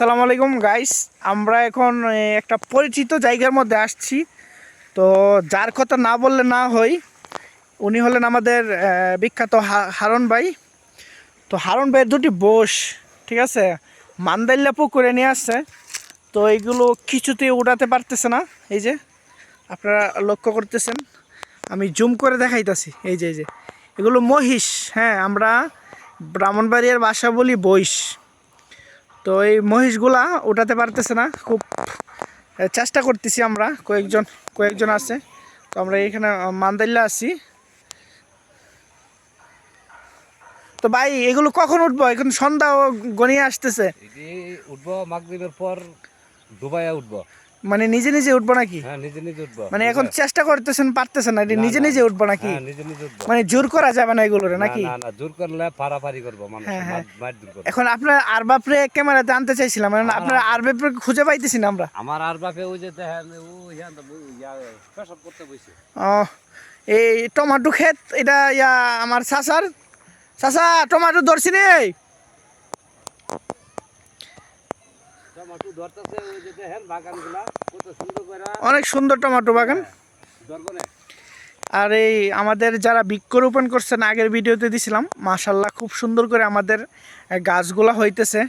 আসসালামু আলাইকুম গাইস, আমরা এখন একটা পরিচিত জায়গার মধ্যে আসছি। তো যার কথা না বললে না হয়, উনি হলেন আমাদের বিখ্যাত হারুন ভাই। তো হারুন ভাইয়ের দুটি বোস, ঠিক আছে, মান্দাইল্লা পুকুরে নিয়ে আসছে। তো এইগুলো কিছুতেই উঠাতে পারতেছে না। এই যে আপনারা লক্ষ্য করতেছেন, আমি জুম করে দেখাইতেছি। এই যে এগুলো মহিষ। হ্যাঁ, আমরা ব্রাহ্মণবাড়িয়ার ভাষা বলি বইস। তো এই মহিষগুলা উঠাতে পারতেছে না, খুব চেষ্টা করতেছি আমরা, কয়েকজন আছে। তো আমরা এখানে মান্দাইল্লা আছি। তো ভাই, এগুলো কখন উঠবো? এখন সন্ধ্যা গনিয়ে আসতেছে। উঠবো মাগরিবের পর ডুবাইয়া উঠবো। মানে নিজে নিজে উঠবো নাকি? হ্যাঁ, নিজে নিজে উঠবো। মানে এখন চেষ্টা করতেছেন, পারতেছেন না, নিজে নিজে উঠবো নাকি? হ্যাঁ, নিজে নিজে উঠবো। মানে জোর করা যাবে না এগুলোরে না নাকি? না না, জোর করলে পারাপারি করবো মানুষ, হ্যাঁ হ্যাঁ। মারধর করবো। এখন আপনার আরবাপরে ক্যামেরাতে আনতে চাইছিলাম, আপনার আরবাপরে খুঁজে পাইতেছি না আমরা। আমার আর বাপে ওই যে দেখেন পেশাব করতে বসে। ও, এই টমাটো ক্ষেত, এটা আমার চাচা টমাটো ধরছি রে। টমাটো ধরতেছে, ওই যে দেখেন বাগানগুলা কত সুন্দর করে। অনেক সুন্দর টমাটো বাগান। ধরবো না। আর এই আমাদের যারা বৃক্ষরোপণ করছেন, আগের ভিডিওতে দিছিলাম, মাশাল্লাহ খুব সুন্দর করে আমাদের গাছগুলা হইতেছে।